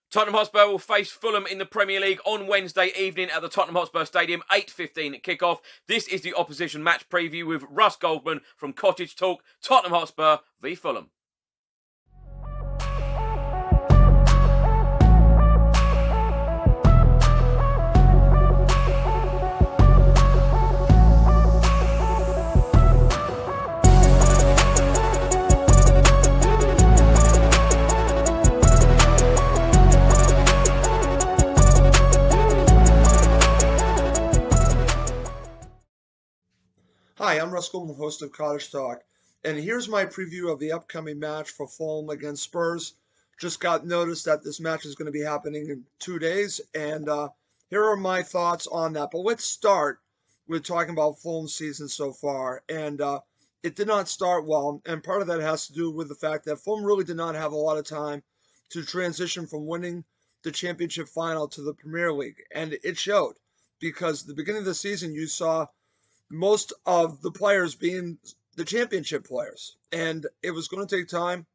Tottenham Hotspur will face Fulham in the Premier League on Wednesday evening at the Tottenham Hotspur Stadium, 8:15 at kickoff. This is the opposition match preview with Russ Goldman from Cottage Talk, Tottenham Hotspur v Fulham. Hi, I'm Russ Goldman, host of Cottage Talk, and here's my preview of the upcoming match for Fulham against Spurs. Just got notice that this match is going to be happening in 2 days, and here are my thoughts on that. But let's start with talking about Fulham's season so far, and it did not start well, and part of that has to do with the fact that Fulham really did not have a lot of time to transition from winning the championship final to the Premier League, and it showed, because at the beginning of the season you saw most of the players being the championship players. And it was going to take time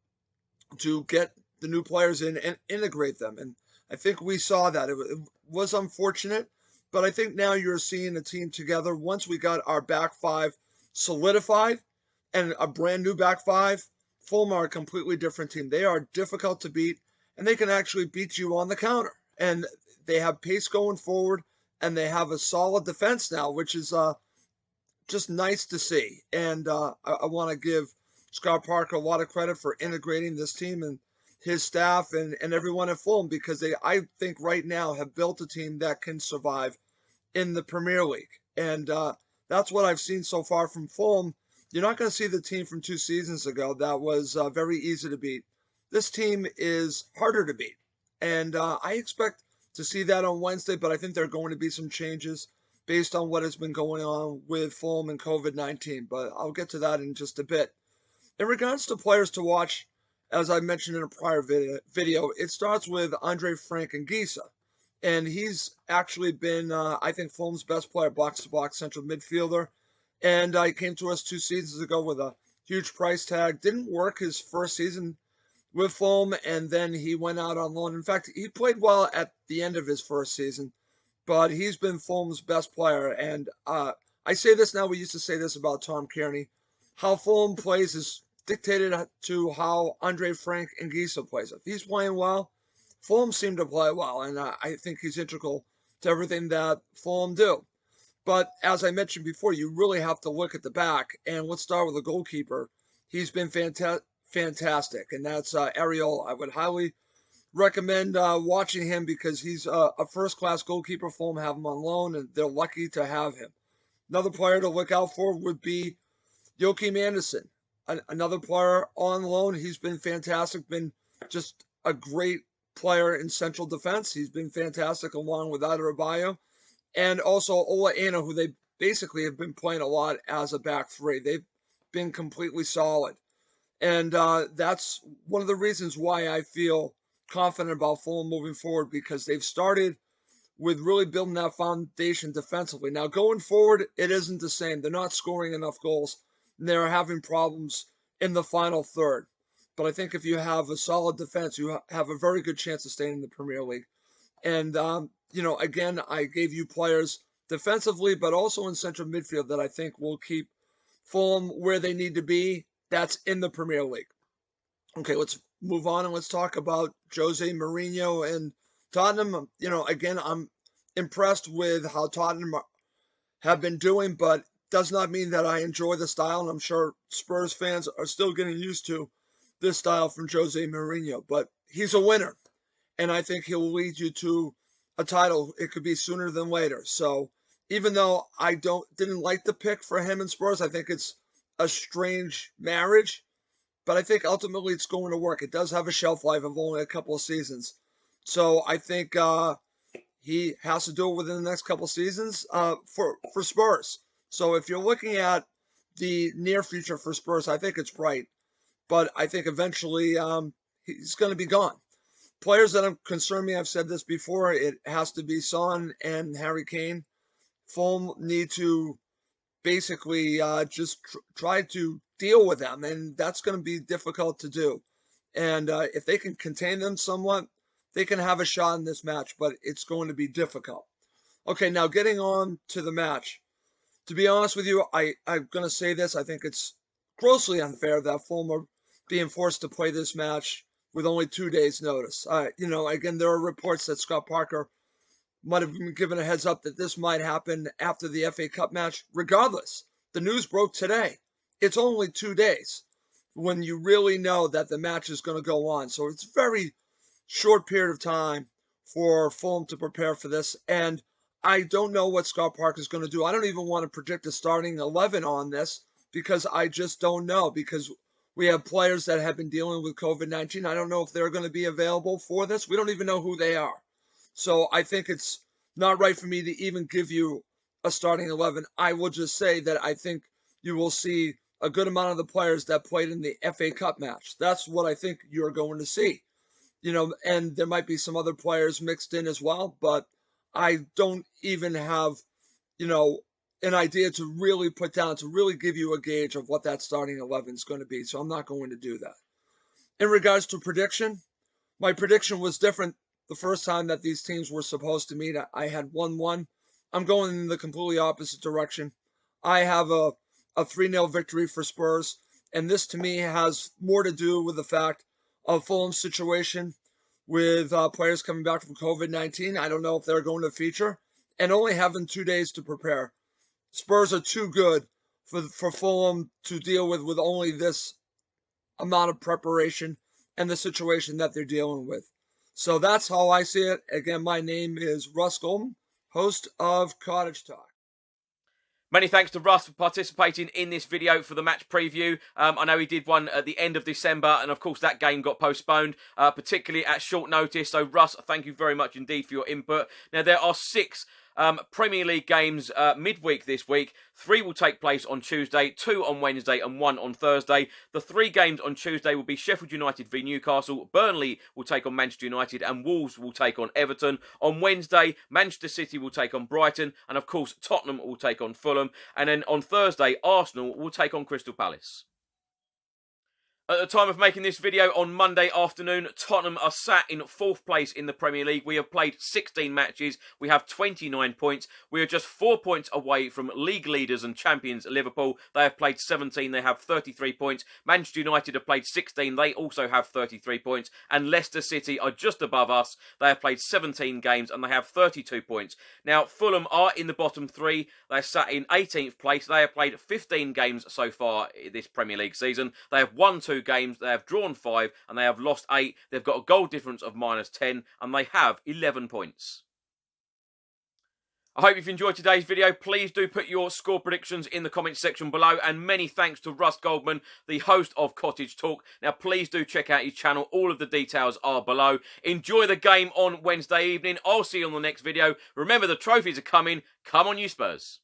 to get the new players in and integrate them. And I think we saw that. It was unfortunate, but I think now you're seeing a team together. Once we got our back five solidified and a brand new back five, Fulham are a completely different team. They are difficult to beat, and they can actually beat you on the counter. And they have pace going forward, and they have a solid defense now, which is just nice to see. And I want to give Scott Parker a lot of credit for integrating this team and his staff and everyone at Fulham, because they, I think right now, have built a team that can survive in the Premier League. And that's what I've seen so far from Fulham. You're not going to see the team from 2 seasons ago that was very easy to beat. This team is harder to beat. And I expect to see that on Wednesday, but I think there are going to be some changes based on what has been going on with Fulham and COVID-19, but I'll get to that in just a bit. In regards to players to watch, as I mentioned in a prior video, it starts with Andre Frank Anguissa, and he's actually been, I think, Fulham's best player, box-to-box central midfielder, and he came to us 2 seasons ago with a huge price tag. Didn't work his first season with Fulham, and then he went out on loan. In fact, he played well at the end of his first season, but he's been Fulham's best player. And I say this now, we used to say this about Tom Kearney. How Fulham plays is dictated to how Andre Frank Anguissa plays. If he's playing well, Fulham seem to play well, and I think he's integral to everything that Fulham do. But as I mentioned before, you really have to look at the back, and let's start with the goalkeeper. He's been fantastic, and that's Ariel. I would highly recommend watching him, because he's a first-class goalkeeper. Fulham have him on loan, and they're lucky to have him. Another player to look out for would be Joachim Andersen, another player on loan. He's been fantastic, been just a great player in central defense. He's been fantastic along with Adebayo, and also Ola Aina, who they basically have been playing a lot as a back three. They've been completely solid, and that's one of the reasons why I feel confident about Fulham moving forward, because they've started with really building that foundation defensively. Now, going forward, it isn't the same. They're not scoring enough goals, and they're having problems in the final third. But I think if you have a solid defense, you have a very good chance of staying in the Premier League. And, again, I gave you players defensively, but also in central midfield that I think will keep Fulham where they need to be. That's in the Premier League. Okay, let's move on and let's talk about Jose Mourinho and Tottenham. Again, I'm impressed with how Tottenham have been doing, but does not mean that I enjoy the style, and I'm sure Spurs fans are still getting used to this style from Jose Mourinho. But he's a winner, and I think he'll lead you to a title. It could be sooner than later. So even though I didn't like the pick for him and Spurs, I think it's a strange marriage, but I think ultimately it's going to work. It does have a shelf life of only a couple of seasons. So I think he has to do it within the next couple of seasons for Spurs. So if you're looking at the near future for Spurs, I think it's bright. But I think eventually he's going to be gone. Players that concern me, I've said this before, it has to be Son and Harry Kane. Fulham need to basically just try to deal with them, and that's going to be difficult to do. And if they can contain them somewhat, they can have a shot in this match, but it's going to be difficult. Okay, now getting on to the match. To be honest with you, I'm going to say this. I think it's grossly unfair that Fulham are being forced to play this match with only 2 days' notice. Again, there are reports that Scott Parker might have been given a heads up that this might happen after the FA Cup match. Regardless, the news broke today. It's only 2 days when you really know that the match is going to go on. So it's a very short period of time for Fulham to prepare for this. And I don't know what Scott Parker is going to do. I don't even want to predict a starting 11 on this because I just don't know, because we have players that have been dealing with COVID-19. I don't know if they're going to be available for this. We don't even know who they are. So I think it's not right for me to even give you a starting 11. I will just say that I think you will see a good amount of the players that played in the FA Cup match. That's what I think you're going to see. And there might be some other players mixed in as well, but I don't even have, an idea to really put down, to really give you a gauge of what that starting 11 is going to be. So I'm not going to do that. In regards to prediction, my prediction was different the first time that these teams were supposed to meet. I had 1-1. I'm going in the completely opposite direction. I have a 3-0 victory for Spurs, and this to me has more to do with the fact of Fulham's situation with players coming back from COVID-19. I don't know if they're going to feature, and only having 2 days to prepare. Spurs are too good for Fulham to deal with only this amount of preparation and the situation that they're dealing with. So that's how I see it. Again, my name is Russ Goldman, host of Cottage Talk. Many thanks to Russ for participating in this video for the match preview. I know he did one at the end of December, and of course that game got postponed, particularly at short notice. So Russ, thank you very much indeed for your input. Now, there are 6 Premier League games midweek this week. 3 will take place on Tuesday, 2 on Wednesday and 1 on Thursday. The 3 games on Tuesday will be Sheffield United v Newcastle, Burnley will take on Manchester United and Wolves will take on Everton. On Wednesday, Manchester City will take on Brighton and of course Tottenham will take on Fulham. And then on Thursday, Arsenal will take on Crystal Palace. At the time of making this video on Monday afternoon, Tottenham are sat in 4th place in the Premier League. We have played 16 matches. We have 29 points. We are just 4 points away from league leaders and champions Liverpool. They have played 17. They have 33 points. Manchester United have played 16. They also have 33 points. And Leicester City are just above us. They have played 17 games and they have 32 points. Now, Fulham are in the bottom 3. They're sat in 18th place. They have played 15 games so far this Premier League season. They have won 2 games, they have drawn 5 and they have lost 8. They've got a goal difference of -10 and they have 11 points. I hope you've enjoyed today's video. Please do put your score predictions in the comments section below, and many thanks to Russ Goldman, the host of Cottage Talk. Now please do check out his channel. All of the details are below. Enjoy the game on Wednesday evening. I'll see you on the next video. Remember, the trophies are coming. Come on you Spurs.